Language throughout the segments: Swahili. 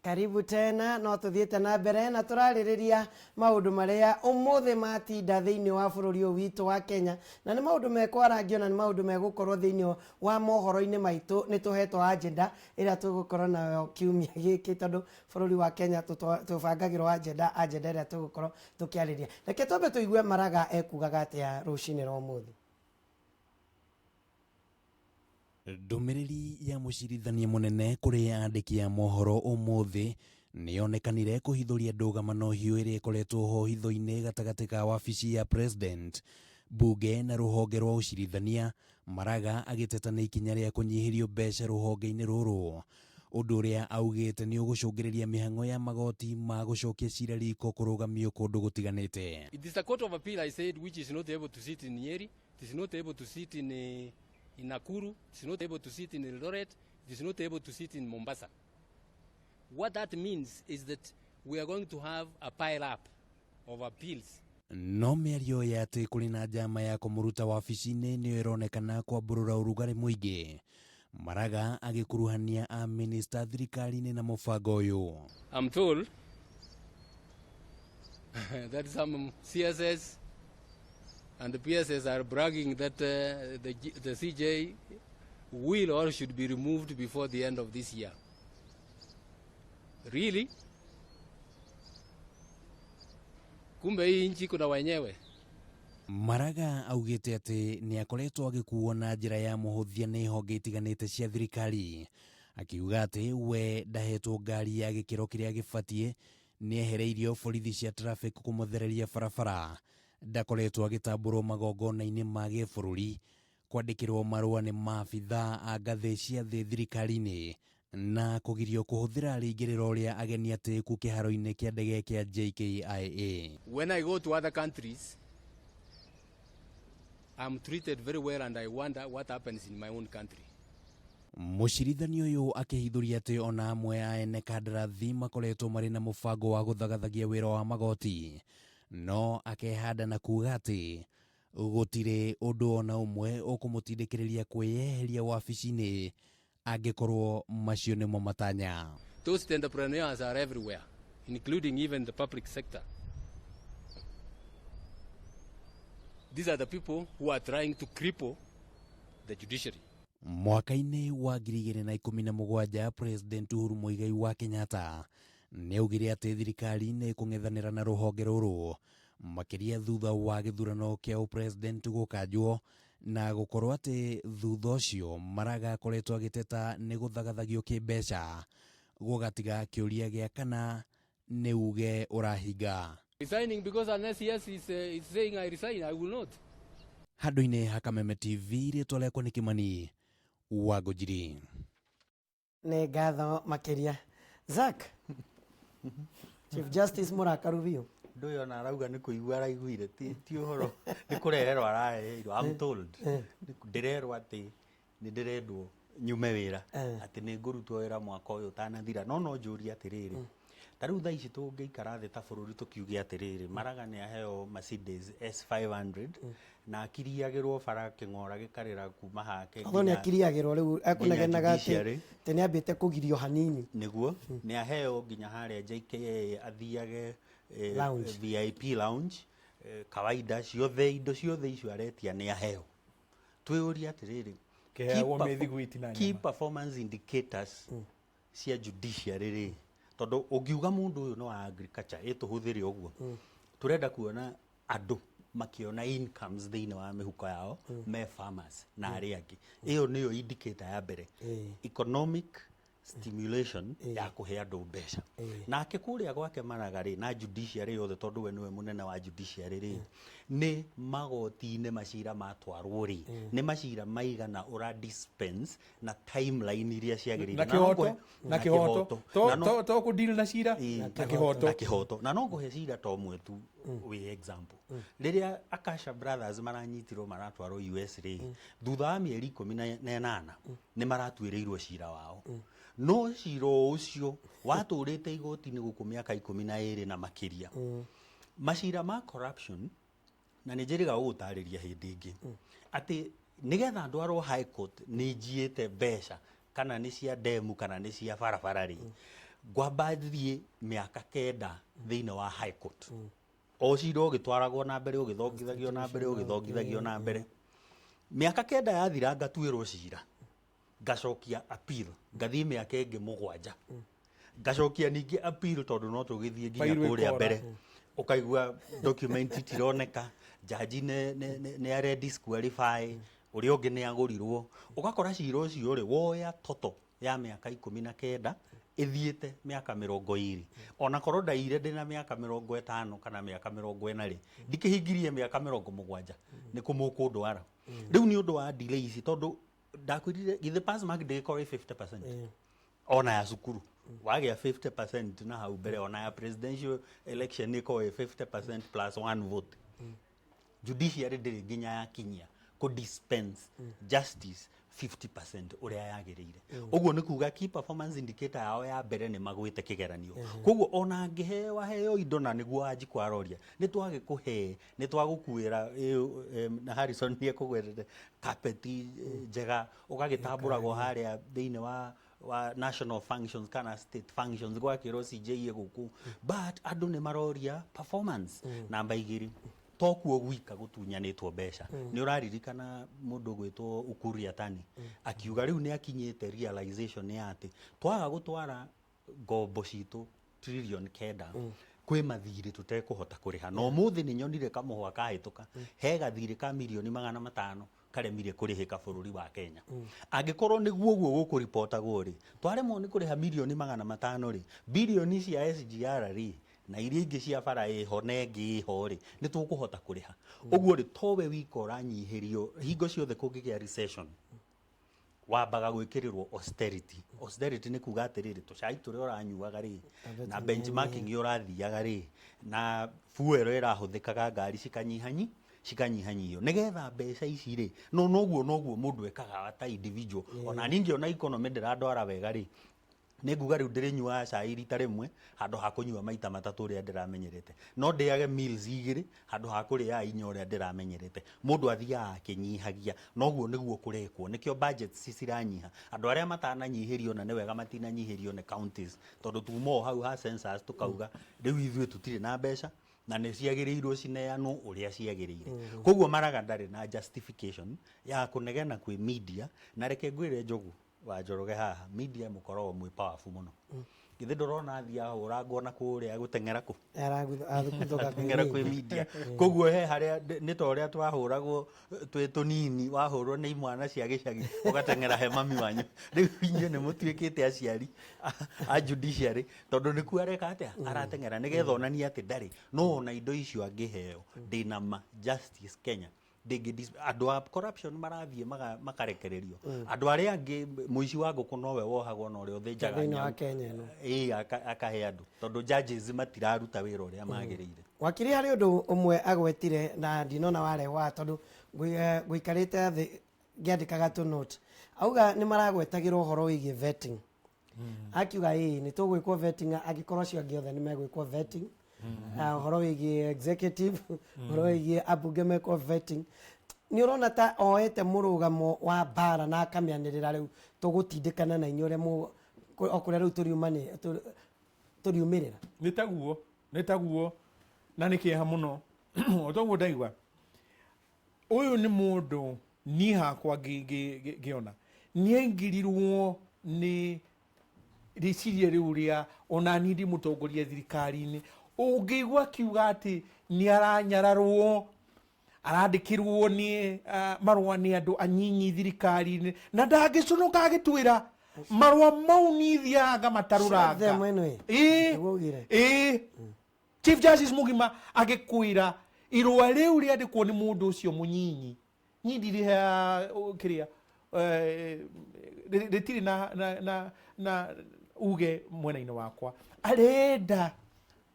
Karibu tena no tuthiete na mbere na turaririria maundu maria umuthi matinda thiini wa bururi witu wa Kenya na ni maundu mekwaragio na ni maundu megukorwo thiini wa mohoro-ini maitu ni tuhetwo agenda ira tugukorwo nayo kiumia giki tondu bururi wa Kenya tubangagirwo agenda ira tugukorwo tukiariria. Reke twambe tuigue Maraga ekugaga atia rucini rwa umuthi. Ndumiriri ya Mucirithania munene kuri andiki ya mohoro umuthi niyonekanire kuhithuria ndũgamano hiũ ĩrĩa ĩkoretwo ho hitho-inĩ gatagatĩ ka wabici ya president, mbunge na ruhonge rwa Mucirithania, Maraga agĩteta nĩ ikinya rĩa kũnyihirio mbeca ruhonge-inĩ rũrũ, ũndũ ũrĩa augĩte nĩ ũgũcũngĩrĩria mĩhang'o ya magoti ma gũcokia cira riko kũrũgamio kũndũ gũtiganĩte. It is the Court of Appeal, I said, which is not able to sit in Nyeri, it is not able to sit in Nakuru, it is not able to sit in Eldoret, it is not able to sit in Mombasa. What that means is that we are going to have a pile up of appeals. No mĩario ya atĩ kũrĩ na njama ya kũmũruta wabici-inĩ nĩyo ĩronekana kwambũrũra ũrugarĩ mũingĩ, Maraga agĩkuruhania a minister thirikari-inĩ na mũbango ũyũ. I'm told that some CSS and the PSS are bragging that the CJ will or should be removed before the end of this year. Really? Kumbe hii nchi kuna wenyewe. Maraga augĩte atĩ nĩ akoretwo agĩkuo na njĩra ya mũhũthia nĩ honge itiganĩte cia thirikari, akiuga atĩ we ndahetwo ngari ya gĩkĩro kĩrĩa gĩbatiĩ, nĩ ehereirio borithi cia traffic kũmũthereria barabara, ndakoretwo agĩtambũrwo magongona-inĩ ma gĩbũrũri, kwandĩkĩrwo marũa nĩ maabitha a ngathĩ cia thĩ thirikari-inĩ na kũgirio kũhũthĩra rĩingĩrĩro rĩa ageni atĩku kĩharo-inĩ kĩa ndege kĩa JKIA. When I go to other countries, I'm treated very well and I wonder what happens in my own country. Mucirithania ũyũ akĩhithũria atĩ ona amwe a ene kandarathi makoretwo marĩ na mũbango wa gũthagathagia wĩra wa magoti, no akehanda na kuga atĩ gũtirĩ ũndũ ona ũmwe ũkũmũtindĩkĩrĩria kwĩyeheria wabici-inĩ angĩkorwo macio nĩmo matanya. Those entrepreneurs are everywhere, including even the public sector. These are the people who are trying to cripple the judiciary. Mwaka-inĩ wa 2017 President Uhuru Muigai wa Kenyatta nĩ augire atĩ thirikari nĩ kũng'ethanĩra na rũhonge rũrũ makĩria thutha wa gĩthurano kĩa president gũkanjwo, na gũkorwo atĩ thutha ũcio Maraga akoretwo agĩteta nĩ gũthagathagio kĩmbeca, gũgatiga kĩũria gĩa kana nĩ uge ũrahinga. Resigning because unless yes is saying I resign, I will not. Handũ-inĩ ha Kameme TV rĩtwa rĩakwa nĩ Kimani wa Ngũnjiri. Nĩ ngatho makĩria. Zack, Chief Justice mũrakaru biũ. Ndoyo na arauga nĩ kũigua araiguire ti ũhoro nĩ kũreherwo araheirwo. I'm told ndirerwo atĩ nĩ ndĩrendwo nyume wĩra atĩ nĩ ngũrutwo wĩra mwaka ũyũ ũtanathira, no njũria atĩrĩrĩ, ta rĩu thaa ici tũngĩikara thĩ ta bũrũri tũkiuge atĩrĩrĩ, Maraga nĩ aheo Mercedes S500 na akiriagĩrwo bara kĩng'ora gĩkarĩra kuma hake nginya nĩ akiriagĩrwo rĩu ekũnegenaga atĩ nĩ ambĩte kũgirio hanini nĩguo nĩ aheo nginya harĩa JKIA athiage VIP lounge kawaida ciothe indo ciothe icio aretia nĩ aheo. Twĩũria atĩrĩrĩ, key performance indicators cia judiciary rĩ, tondũ ũngiuga mũndũ ũyũ no wa agriculture ĩtũhũthĩre ũguo, tũrenda kuona andũ makiona incomes thĩinĩ wa mĩhuko yao me farmers na arĩa angĩ. Ĩyo nĩyo indicator ya mbere, economic stimulation ya kũhe andũ mbeca. Nake kũrĩa gwake Maraga rĩ na judiciary yothe, tondũ we nĩwe mũnene wa judiciary rĩ, nĩ magoti-inĩ macira matwarwo rĩ, nĩ macira maigana ũra dispense na timeline iria ciagĩrĩire na kĩhoto to kũdeal na cira na kĩhoto. Na no ngũhe cira to ũmwe tu we example. Rĩrĩa Akasha Brothers maranyitirwo maratwarwo US rĩ, thutha wa mĩeri 18 nĩ maratuĩrĩirwo cira wao. No ciro ũcio watũrĩte igoti-inĩ gũkũ mĩaka 12 na makĩria. Macira ma corruption na nĩ njĩrĩga gũgũtarĩria hĩndĩ ĩngĩ atĩ nĩgetha ndwarwo high court nĩ njiĩte mbeca kana nĩ cia demu kana nĩ cia barabara rĩ, ngwambathie miaka kenda thiine wa high court o ciro gitwaragwo na mbere ugithongithagio na mbere ugithongithagio na mbere miaka kenda yathira ngatuirwo cira ngacokia appeal ngathie miaka ingi mugwanja ngacokia ningi appeal tondu no tugithie nginya kuria mbere ukaigua document tironeka jaji ne are disqualify uri ungi ne agurirwo ugakora cira ucio ri woya toto ya miaka 19 ithiete miaka 20 ona korwo ndaire ndina miaka 50 kana miaka 40 ri ndikihingirie miaka 70 ni kumuku ndwara riu ni undu wa delay ici tondu ndakwirire githe pass mark ndikore 50% ona ya cukuru wagia 50% na hau mbere ona ya presidential election nikoe 50% plus 1 vote judiciary ndiri nginya yakinyia ku dispense justice 50% uria yagirire uguo ni kuga key performance indicator yao ya mbere ni magwite kigeranio koguo ona ngiheo heo indo na niguo aji kwaroria ni twage kuhe ni twagukuira na Harrison ni kugwerere carpet njega ugagitamburagwo haria thiine wa national functions kana state functions gwa kiro CJ guku but andu ni maroria performance namba 2 tokuo gwika gutunyanitwo besha ni uraririkana mundu gwitwo ukuriatani akiuga riu ni akinyite realization ni ati twaga gutwara ngombo citu trillion kenda kwi mathiri tutekuhota kuriha no muthi ni nyonire kamuhwa kahituka he gathiri ka milioni 500 karemire kurihika bururi wa Kenya angikorwo niguo guo guku reportagwo ri twaremwo ni kuriha milioni 500 ri bilioni cia SGR ri na iria ingi cia bara iho nengi iho ri ni tukuhota kuriha uguo ri towe wiko ranyihirio hingo ciothe kungigia recession wambaga gwikirirwo austerity ni kuga atiriri tucai turi uranyuaga ri na benchmarking urathiaga ri na fuero irahuthikaga ngari cikanyihanyio nigetha mbeca ici ri noguo mundu ekaga ta individual ona ningi ona economy ndirandwara wega ri niguga riu ndirinyua cai rita rimwe handu ha kunyua maita matatu ria ndiramenyerete no ndiage meals igiri handu ha kuria inya uria ndiramenyerete mundu athia akinyihagia noguo niguo kurekwo nikio budget ciciranyiha andu aria matananyihirio na ni wega matinanyihirio ni counties tondu tumo hau ha census tukauga riu ithuĩ tutire na mbeca na nĩ ciagĩrĩirwo cineanwo ũrĩa ciagĩrĩire koguo Maraga ndarĩ na justification ya kunegena kwĩ media na reke ngwĩre Njogu wa Njoroge haha media mũkoragwo mwĩ powerful mũno githĩ ndũrona athia hũra ngona kũrĩa gũteng'era kũ gũteng'era kwĩ media koguo he harĩa nĩ ta ũrĩa twahũragwo twĩ tũnini wahũrwo nĩ imwana cia gĩcagi ũgateng'era he mami wanyu rĩu inyuĩ nĩ mũtuĩkĩte aciari a judiciary tondũ nĩkuo areka atĩa arateng'era nĩgetha onanie atĩ ndarĩ no ona indo icio angĩheo ndĩna ma justice Kenya andu a corruption marathie makarekererio andu aria angi muici wa nguku nowe wohagwo no rio thinjaga nyau akahe andu tondu judges matiraruta wira uria magiriire wakiri hari undu umwe agwetire na ndinona ware wa tondu guikarite thi ngiandikaga tu note auga ni maragwetagirwo horo wigie vetting akiuga ni tugwikwo vetting agikorwo cio giothe ni megwikwo vetting horo wigie executive horo wigie abunge meko vetting ni urona ta oete murugamo wa bara na akamianirira riu tugutindikana na inyore mu okure riu turiumirira nitaguo na nikiha muno otongo ndaigwa uyu ni mundu ni hakwa giona ni engirirwo ni ricirie riu ria ona ni ndi mutongoria thirikari-ini ungigwa kiuga ati ni aranyararwo arandikirwo ni marwa ni andu anyinyi thirikari-ini na ndagicunuka agitwira marwa mau ni thiaga mataruraga Chief Justice Mugima agikwira irwa riu riandikwo ni mundu ucio munyinyi nyindiri ha kiria ritiri na uge mwena-ini wakwa arenda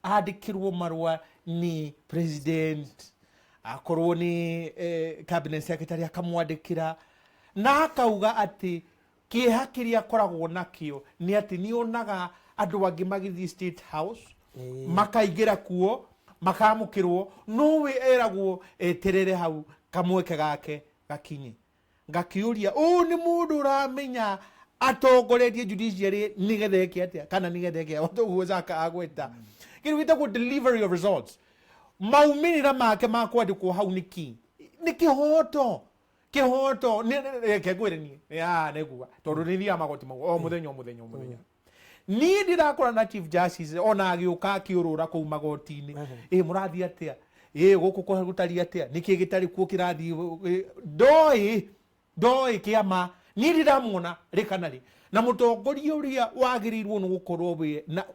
andikirwo marwa ni president akorwo ni cabinet secretary akamwandikira na akauga ati kiha kiria koragwo nakio ni ati ni onaga andu angi magithii state house makaigira kuo makamukirwo nowe eragwo eterere hau kamweke gake gakinye ngakiuria ni mundu uramenya atongoretie judiciary nigethe eke atia kana nigethe eke otoguo Zaka agweta kiri witagwo delivery of results maumirira make makwandikwo hau niki kihoto reke ngwirenie neguga tondu nithia magoti mau o muthenya ni ndirakora na chief justice ona agiuka akiurura kou magoti-ini murathi atia guku ko gutari atia niki gitari kuo kirathi ndoi kiama ni ndiramwona rikanari na mutongoria uria wagirirwo ni gukorwo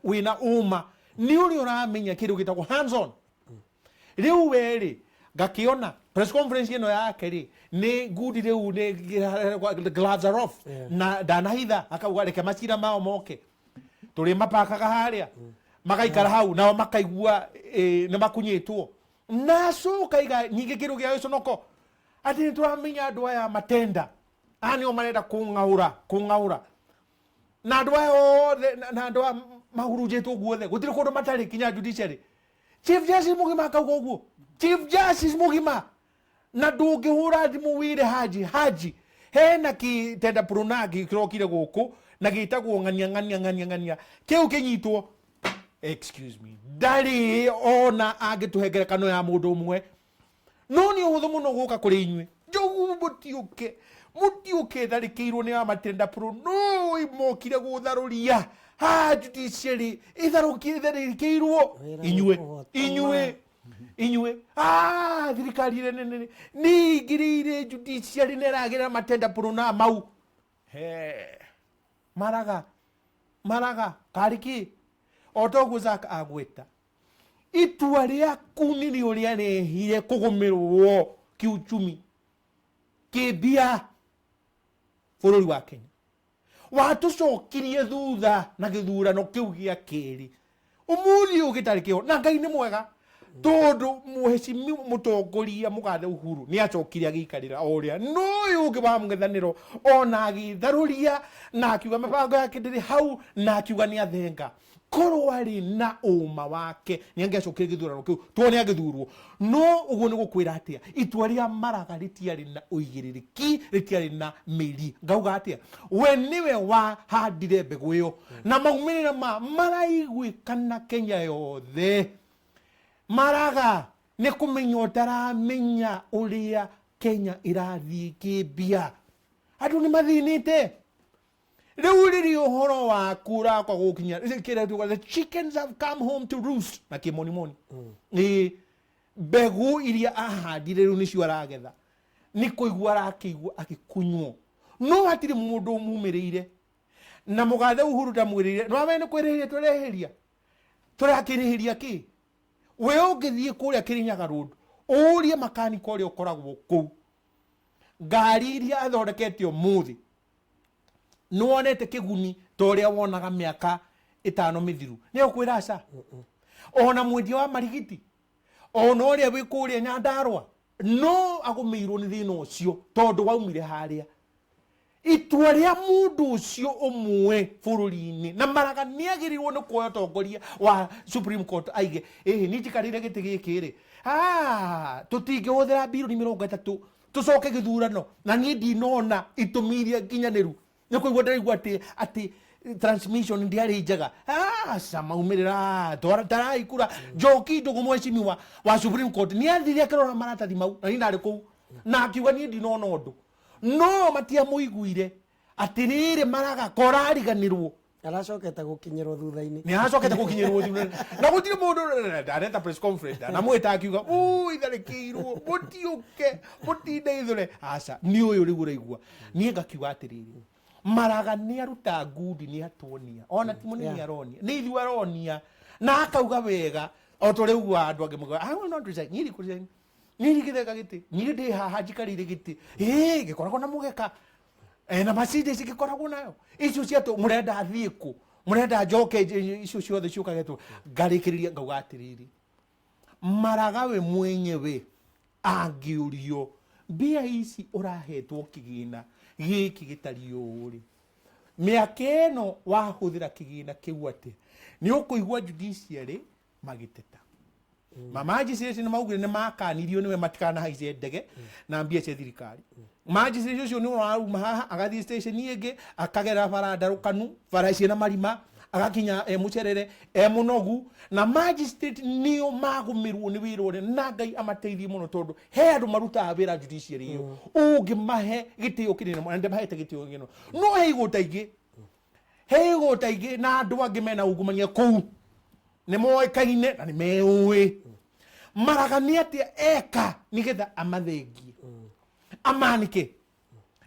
wina uma ni uri uramenya kindu gitagwo hands on riu weri ngakiona press conference ino yake ri ni ngudi riu ni gloves are off na danahitha akauga reke macira mao moke turi mapakaga haria magaikara hau nao makaigua ni makunyitwo na coka iga nyingi kindu gia icunoko ati ni turamenya andu aya matenda ani o marenda kungaura na andu aya na andu mahurujitwo guothe gutiri kundu matari kinya judiciary chief justice mugima akauga uguo chief justice mugima na ndungihura thimu wire haji hena kitenda pronagi kirokire guku na gitagwo ngania kiu kinyitwo excuse me ndari ona angituhengere kano ya mundu umwe no ni uhuthu muno guka kuri inywe njogu mutiuke tharikirwo ni amatenda pro no imokire gutharuria judiciary itharikirwo inywe thirikari nene ni ngiriire judiciary neragira matenda pro na mau Maraga kariki otoguo Zaka agweta itua riaku nini uria nehire kugumirwo kiuchumi kibia bururi wa Kenya watucokirie thutha na githurano kiu gia kiri umuthi ugitari kio na Ngai ni mwega tondu muheshimi mutongoria mugathe Uhuru ni acokiria gikarira oria no yugi ba mngethaniro ona agitharuria na akiuga mabango yake ndiri hau na akiuga ni athenga korwo ari na uma wake ni angecokiria githurano kiu tuone agithurwo no uguo ni gukwira atia itua ria Maraga ritiari na uigiririki ritiari na miri ngauga atia we niwe wa handire mbegu iyo na maumirira maraiguikana Kenya yothe Maraga ni kumenya utaramenya uria Kenya irathii kibia andu ni mathinite riu riri uhoro wa kura kwa gukinya kire tu the chickens have come home to roost na kimonimoni mbegu iria ahandire riu nicio aragetha ni kuigua arakiigua akikunywo no hatiri mundu mumirire na mugathe Uhuru tamwirire no amene kwirihiria tureheria turakirihiria ki we ungithie kuria Kirinyaga road urie makanika uria ukoragwo kou ngari iria athondeketio muthi nuonete kiguni toria wonaga miaka 5 mithiru ni ukwira aca ona mwendia wa marigiti ona uria wi kuria Nyandarua no agumirwo ni thina ucio tondu waumire haria itua ria mundu ucio umwe bururi-ini na Maraga ni agirirwo ni kuoya tongoria wa Supreme Court aige ni tikarire giti giki ri tutingihũthĩra mbirũ 30 tucoke githurano na ni ndinona itumiria kinyaniru ni kuigua ndaigua ati transmission ndiari njega samaumirira tarai kura njoki ndugu mweshimiwa wa Supreme Court ni athire akirora maratathi mau na ni ndari kou na akiuga ni ndinona undu no matia muiguire atirire Maraga korariganirwo aracokete gukinyirwo thutha-ini ni aracokete gukinyirwo thutha-ini na gutire mundu areta press conference na mweta akiuga itharikirwo mutinde ithure aca ni uyu riu uraigua ni ngakiuga atiriri Maraga ni aruta ngudi ni atuonia ona ti munini aronia ni ithu aronia na akauga wega o turiugua andu angi muga I will not resign nyiri kuresign nyiri githeka giti nyiri ndi haha njikarire giti gikoragwo na mugeka na macinde cigikoragwo nayo icio ciatu murenda athiku murenda njoke icio ciothe ciukagetwo ngarikiriria ngauga atiriri Maraga we mwenyewe angiurio mbia ici urahetwo kigina giki gitario ri miaka ino wahuthira kigina kiu ati ni ukuigua judiciary magiteta magistrate nĩ maugire nĩ makanirio nĩwe matikana haice ndege na mbia cia thirikari magistrate ũcio nĩ waruma haha agathiĩ station ĩngĩ akagera bara ndarũkanu bara ciĩ na marima agakinya Mucirithania munogu na magistrate nĩo magũmĩrwo nĩ wĩra ũrĩa na Ngai amateithie mũno tondũ he andũ marutaga wĩra judiciary ĩyo ũngĩmahe gĩtĩo kĩnene mũno na ndĩmahete gĩtĩo kĩnene no he igũta ingĩ na andũ angĩ mena ungumania kũu nĩ moĩkaine na nĩ meũĩ Maraga nĩ atĩa eka nĩgetha amathengie amanĩke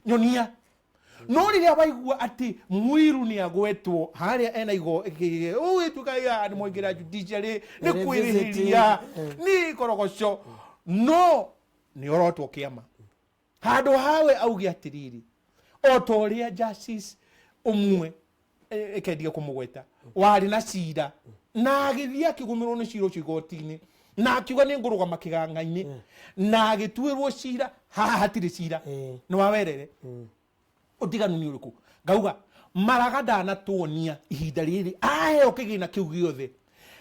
nyonia no rĩrĩa waigua atĩ Mwiru nĩ agwetwo harĩa ena igo ũgĩtuĩka nĩ moingĩra judiciary nĩ kwĩrĩhĩria nĩ korogoco no nĩ orotwo kĩama handũ hawe auge atĩrĩrĩ o ta ũrĩa justice ũmwe ekendia kũmũgweta warĩ na cira na agĩthiĩ akĩgũmĩrwo nĩ cira ũcio igoti-inĩ na akiuga nĩ ngũrũgama kĩganga-inĩ na agĩtuĩrwo cira haha hatirĩ cira nĩ wawerere ũtiganu nĩ ũrĩkũ ngauga Maraga ndanatuonia ihinda rĩrĩ aheo kĩgĩna kĩu gĩothe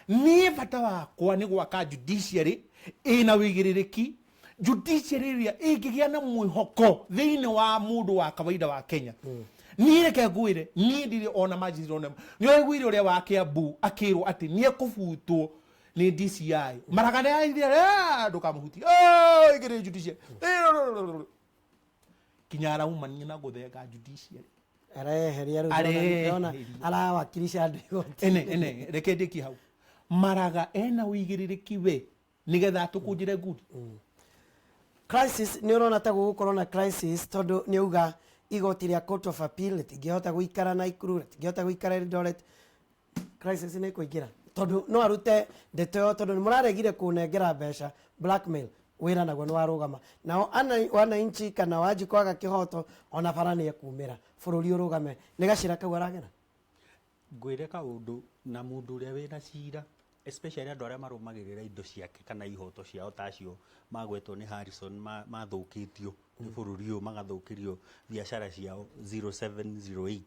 niĩ bata wakwa nĩ gwaka judiciary ĩna wĩigĩrĩrĩki judiciary ĩrĩa ĩngĩgĩa na mwĩhoko thĩinĩ wa mũndũ wa kawaida wa Kenya niĩ reke ngwĩre niĩ ndirĩ ona magistrate ona nĩ waiguire ũrĩa wa Kiambu akĩrwo atĩ nĩ ekũbutwo nĩ DCI Maraga nĩ aithire ndũkamũhutie igĩrĩ judiciary kinya araumania na gũthenga judiciary areheria rũona arawakilisha andũ igoti ene reke ndĩki hau Maraga ena wĩigĩrĩrĩki we nĩgetha tũkũnjĩre ngudi crisis nĩ ũrona ta gũgũkorwo na crisis tondũ nĩ uga igoti rĩa Court of Appeal rĩtingĩhota gũikara Naikuru rĩtingĩhota gũikara Eldoret crisis nĩ kũingĩra tondũ no arute ndeto yo tondũ nĩ mũraregire kũnengera mbeca blackmail wĩra naguo nĩ warũgama nao wananchi kana wanji kwaga kĩhoto ona bara nĩ ekumĩra bũrũri ũrũgame nĩ gacira kau aragera ngwĩre kaũndũ na mũndũ ũrĩa wĩna cira especially andũ arĩa marũmagĩrĩra indo ciake kana ihoto ciao tacio magwetwo nĩ Harrison mathũkĩtio nĩ bũrũri ũyũ magathũkĩrio biacara ciao 0708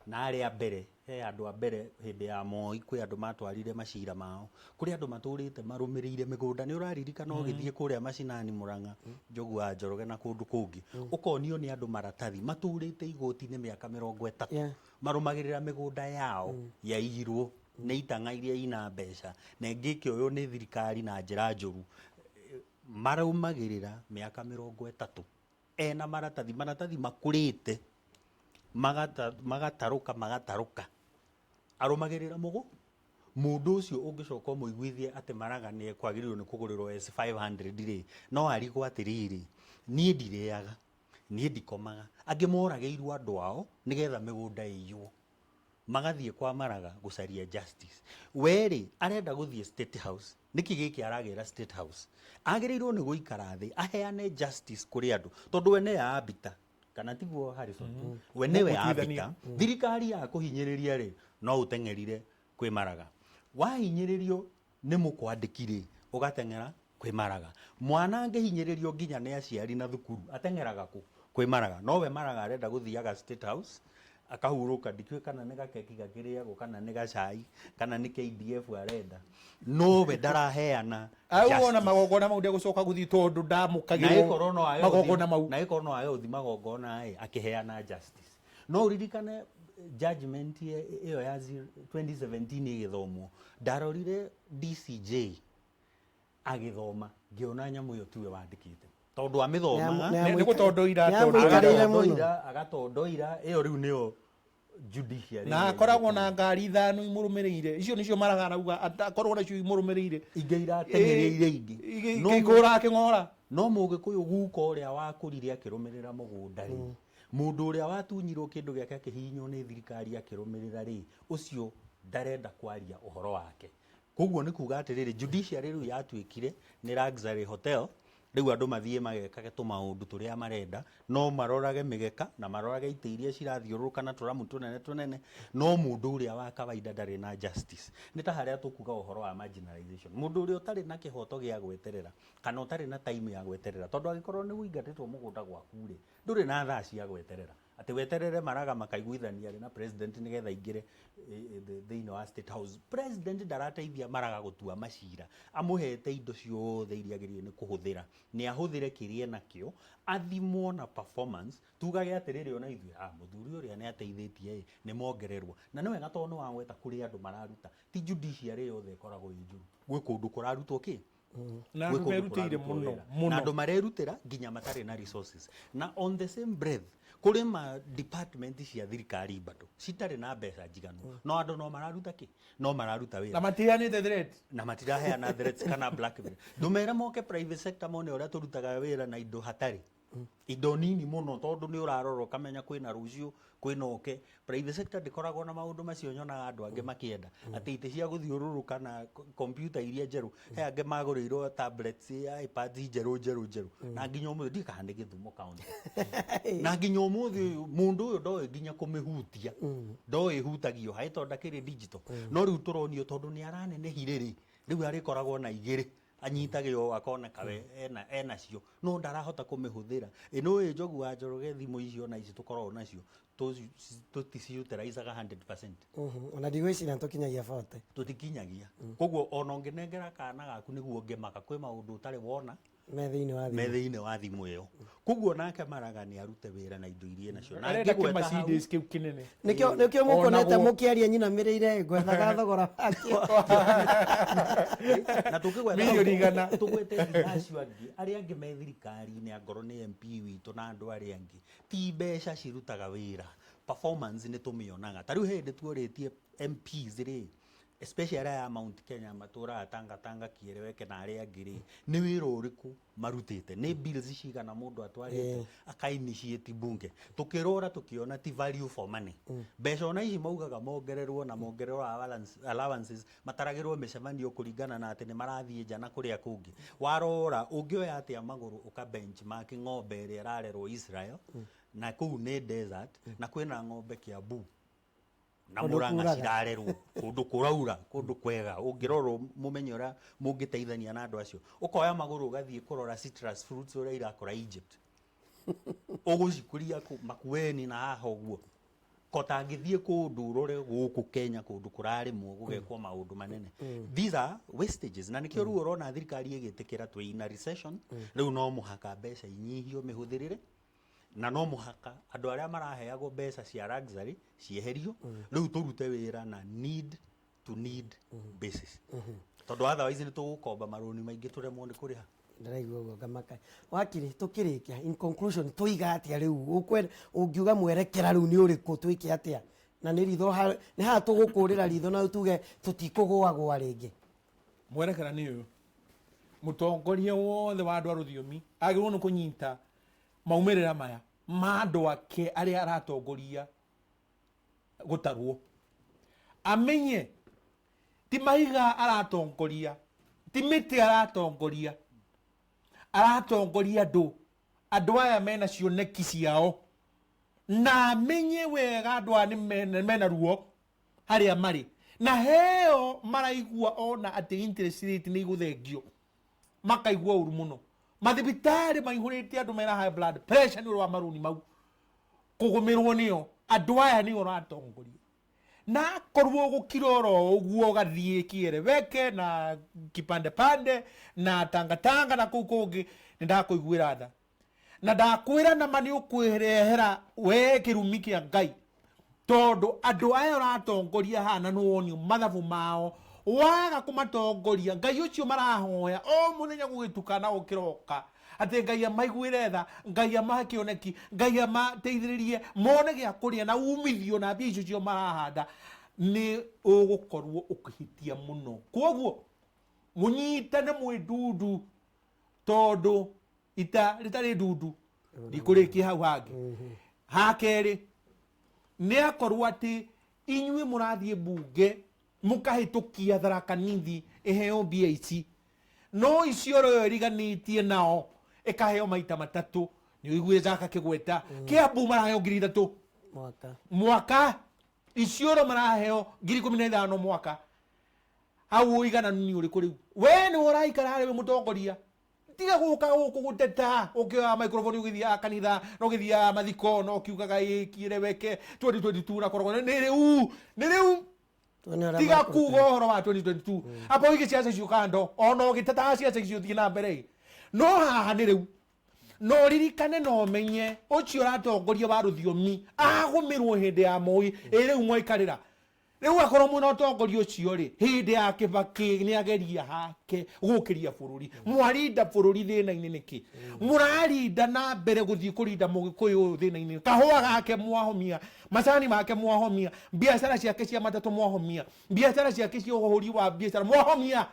na arĩa mbere he andũ a mbere hĩndĩ ya Moi kwĩ andũ matwarire macira mao kũrĩ andũ matũrĩte marũmĩrĩire mĩgũnda nĩ ũraririkana ũgĩthiĩ kũrĩa macinani Murang'a Njogu wa Njoroge na kũndũ kũngĩ ũkonio nĩ andũ maratathi matũrĩte igoti-inĩ mĩaka 30 marũmagĩrĩra mĩgũnda yao yairwo nĩ itanga iria ina mbeca na ngĩkĩ ũyũ nĩ thirikari na njĩra njũru marũmagĩrĩra mĩaka 30 ena maratathi makũrĩte magatarũka arũmagĩrĩra mũndũ ũcio ũngĩcoka mũiguithie atĩ Maraga nĩ kwagĩrĩirwo nĩ kũgũrĩrwo S500 rĩ no arigwo atĩrĩrĩ niĩ ndirĩaga niĩ ndikomaga angĩ moragĩirwo andũ ao nĩgetha mĩgũnda ĩiywo magathiĩ kwa Maraga gũcaria justice werĩ arenda gũthiĩ State House nĩkĩ gĩkĩ aragĩra State House agĩrĩirwo nĩ gũikara thĩ aheane justice kũrĩ andũ tondũ we nĩ ya abita kana tiguo Harrison we nĩwe abita thirikari ya kũhinyĩrĩria rĩ no ũteng'erire kwĩ Maraga wahinyĩrĩrio nĩ mũkwandĩkire ũgateng'era kwĩ Maraga mwana angĩhinyĩrĩrio nginya nĩ aciari na thukuru ateng'eraga kwĩ Maraga no we Maraga arenda gũthiaga State House akahurũka ndikĩũĩ kana nĩ gakeki gakĩrĩagwo kana nĩ gacai kana nĩ KDF arenda no we ndaraheana ona magongona mau ndegũcoka gũthiĩ tondũ ndamũkagĩrwo magongona mau na ĩkorwo no ayo ũthi magongona akĩheana justice no ũririkane judgment ĩyo ya 2017 ĩgĩthomwo ndarorire DCJ agĩthoma ngĩona nyamũ ĩyo tiwe wandĩkĩte tondũ amĩthomaga nĩ gũtondoira agatondoira ĩyo rĩu nĩyo judiciary na akoragwo na ngari ithano imũrũmĩrĩire icio nĩcio Maraga arauga akorwo nacio imũrũmĩrĩire ingĩ irateng'ereire ingĩ kĩkũra kĩng'ora no mũgĩkũyũ guka ũrĩa wakũrire akĩrũmĩrĩra mũgũnda rĩ mũndũ ũrĩa watunyirwo kĩndũ gĩake akĩhihinywo nĩ thirikari akĩrũmĩrĩra rĩ ũcio ndarenda kwaria ũhoro wake koguo nĩ kuga atĩrĩrĩ judiciary rĩu yatuĩkire nĩ luxury hotel rĩu andũ mathiĩ magekage tũmaũndũ tũrĩa marenda no marorage mĩgeka na marorage itĩ iria cirathiũrũrũka na tũramu tũnene no mũndũ ũrĩa wa kawaida ndarĩ na justice nĩ ta harĩa tũkuga ũhoro wa marginalization mũndũ ũrĩa ũtarĩ na kĩhoto gĩa gweterera kana ũtarĩ na time ya gweterera tondũ angĩkorwo nĩ wĩingatĩtwo mũgũnda gwaku rĩ ndũrĩ na thaa cia gweterera ati weterere Maraga makaiguithania na president nigetha ingire thiini wa State House. President ndarateithia Maraga gutua macira, amuhete indo ciothe iria agiriire ni kuhuthira, ni ahuthire kiria nakio, athimwo na performance, tugage atiriri ona ithui muthuri uria ni ateithitie ni mongererwo, na ni wega tondu wagweta kuri andu mararuta, ti judiciary yothe ikoragwo injuru, gwi kundu kurarutwo ki na andu merutire muno na andu marerutira nginya matari na resources, na on the same breath kuri ma department cia thirikari bado citari na mbeca njiganu, no andu no mararuta ki, no mararuta wira na matihanite threat, na matiraheana threats kana blackmail. Ndumera moke private sector mone uria turutaga wira na indo hatari, indo nini muno, tondu ni urarora ukamenya kwina rucio kwina oke. Private sector ndikoragwo na maundu macio nyonaga andu angi makienda ati ite cia guthiururuka na computer iria njeru, he angi magurirwo tablets, iPads njeru na nginya umuthi ndikahande Githumo county na nginya umuthi mundu uyu ndoe nginya kumihutia, ndoe hutagio hai tonda kiri digital, no riu turonio tondu ni aranenehire riu arikoragwo na igiri anyitagio akona kawe ena cio, no ndarahota kumihuthira. Ino njogu wa Njoroge thimu icio na ici tukorwo nacio tuticiuterizaga 100%. Ona ndigwicira tukinyagia 40 tutikinyagia. Koguo ona unginengera kana gaku niguo ngimaka kwi maundu utari wona me thiini wa thimu iyo. Koguo nake Maraga ni arute wira na indo irie nacio, na ngigweta Mercedes kiu kinene nikio mukonete mukiaria nyina mirire gwethaga thogora wakio na tukigweta milioni igana tugwete acio angi aria angi me thirikari ni angoro ni MP witu na andu aria angi ti mbeca cirutaga wira, performance ni tumionaga. Tariu hindi tuoritie MPs ri especially ya Mount Kenya matura Tanga Kieleweke na aria angiri ni wira uriku marutite, ni bills cigana mundu atwarite akainitiate bunge, tukirora tukiona ti value for money. Mbeca ona ici maugaga mongererwo na mongererwo allowances mataragirwo micemanio kuringana na ati ni marathie njana kuria kungi. Warora ungioya atia maguru uka benchmark ng'ombe iria irarerwo Israel na kuu ni desert na kwina ng'ombe Kiambu na Murang'a cirarerwo kundu kuraura kundu kwega, ungirorwo mumenye uria mungiteithania na andu acio. Ukoya maguru ugathie kurora citrus fruits uria irakora Egypt ugucikuria Makueni na haha uguo kotangithie kundu urore guku Kenya kundu kurarimwo gugekwo maundu manene. These are wastages, na nikio ruo urona thirikari igitikira twina recession riu no muhaka mbeca inyihio mihuthirire, na no muhaka andu aria maraheagwo mbeca cia luxury cieherio, riu turute wira na need to need basis, tondu otherwise ni tugukomba maroni maingi turemwo ni kuriha. Ndiraigua guo ngamaka wakiri tukirikia in conclusion tuiga atia riu ungiuga mwerekera riu ni uriku twike atia na ni ritho ni ha tugukurira ritho na tuge tutikugwa ringi. Mwerekera ni uyu mutongoria wothe wa andu a ruthiomi agirwo ni kunyita maumirira maya mandu ake aria aratongoria gutarwo, amenye ti maiga aratongoria, ti miti aratongoria, aratongoria andu aya mena cioneki ciao, na amenye wega andu aya mena ruo haria mari, na heo maraigua ona ati interest rate ni iguthengio makaigua uru muno. Mathibitari maihurite andu mena high blood pressure ni wa maruni mau kugumirwo nio andu aya ni oratongoria, na korwo gukiroro uguo gathie Kieleweke na kipande pande na Tanga na kukungi nindakuiguira tha na ndakwira na mani ukwirehera we kirumi kia Ngai, tondu andu aya oratongoria hana nuonio mathabu mao waga kumatongoria Ngai ucio marahoya o muthenya gugitukana ukiroka ati Ngai amaiguire tha, Ngai amakioneki, Ngai amateithiririe mone gia kuria na umithio na mbia icio cio marahanda, ni ugukorwo ukihitia muno. Koguo munyitane mwidundu tondu ritari dundu ndikurikia hau hangi. Hakeri ni akorwo ati inyue murathie bunge mukahitukia Tharaka Nithi iheo mbia ici, no icio ro riganitie nao ikaheo maita matatu. Ni uiguire Jaka Kigweta Kiambu maraheo 3,000 mwaka, icio ro maraheo 15,000 mwaka. Hau uigana ni uri kuri we ni uraikara we mutongoria tiga guka guku guteta ukioya microphone ugithia kanitha no ugithia mathiko no kiugaga ikire weke 2022 na korogona ni riu tiga kuga horo wa 2022 apo ige ciaca cio kando ono giteta ciaca cio thie na mbere no haha ni riu no ririkane no menye ucio ratongoria wa ruthiomi agumirwo hindi ya moi riu mwaikarira riu akorwo mwina utongoria ucio ri hindi ya Kibaki ni ageria hake gukiria bururi mwarinda bururi thina-ini niki murarinda na mbere guthii kurinda mugikuyu thina-ini kahua gake mwahomia macani make mwahomia biashara ciake cia matatu mwahomia biashara ciake cia uhuri wa biashara mwahomia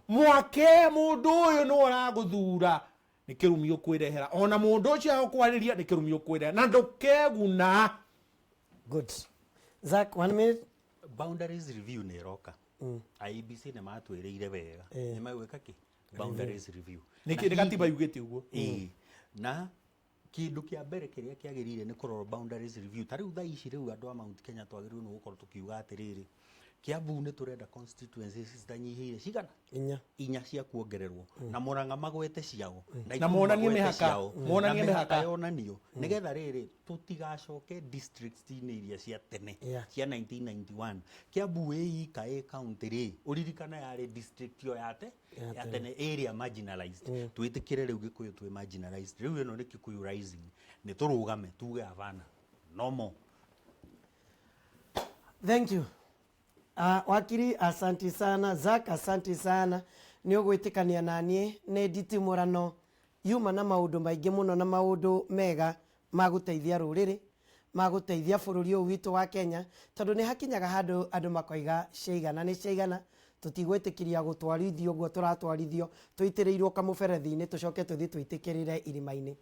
mwake mundu uyu no araguthura ni kirumi ukwirehera ona mundu ucio akwariria ni kirumi ukwirehera na ndukeguna. Good. Zach, 1 minute. Boundaries review ni roka. IEBC ni matwiriire wega. Ni magwika ki? Boundaries review. Ni katiba yugite uguo. Na kindu kia mbere kiria kiagirire ni kurora boundaries review. Tari utha ici riu andu a Mount Kenya twagirwe no gukorwo tukiuga atiriri. Kiambu ni turenda constituencies zitanyihire cigana inya cia kuongererwo na Murang'a magwete ciao na monanie mihaka yonanio nigetha riri tutigacoke districts-ini iria cia tene cia 1991 Kiambu ika county ri uririkana yari district yo ya tene area marginalized twitikire riu Gikuyu twi marginalized riu ino ni Kikuyu rising ni turugame tuge avana no more. Thank you. Wakiri asanti sana, Zach asanti sana ni ugwitikania nanie ni Nditimurano yuma na maundu maingi muno na maundu mega maguteithia ruriri maguteithia bururi uyu witu wa Kenya tondu ni hakinyaga handu andu makoiga ciigana ni ciigana tutigwitikiria gutwarithio guo turatwarithio tuitirirwo kamuberethi-ini tucoke tuthi tuitikirire irima-ini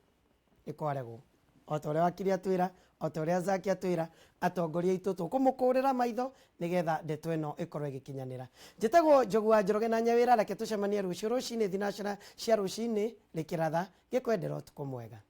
ikwaregwo otoria wakiri atwira otoria Zach atwira atongoria itu tukumukurira maitho nigetha ndeto ino ikorwo igikinyanira njitagwo Njogua Njoroge na Nyawira reke tucemanie rucio rucini thinacara cia rucini rikiratha gikwendera utuku mwega.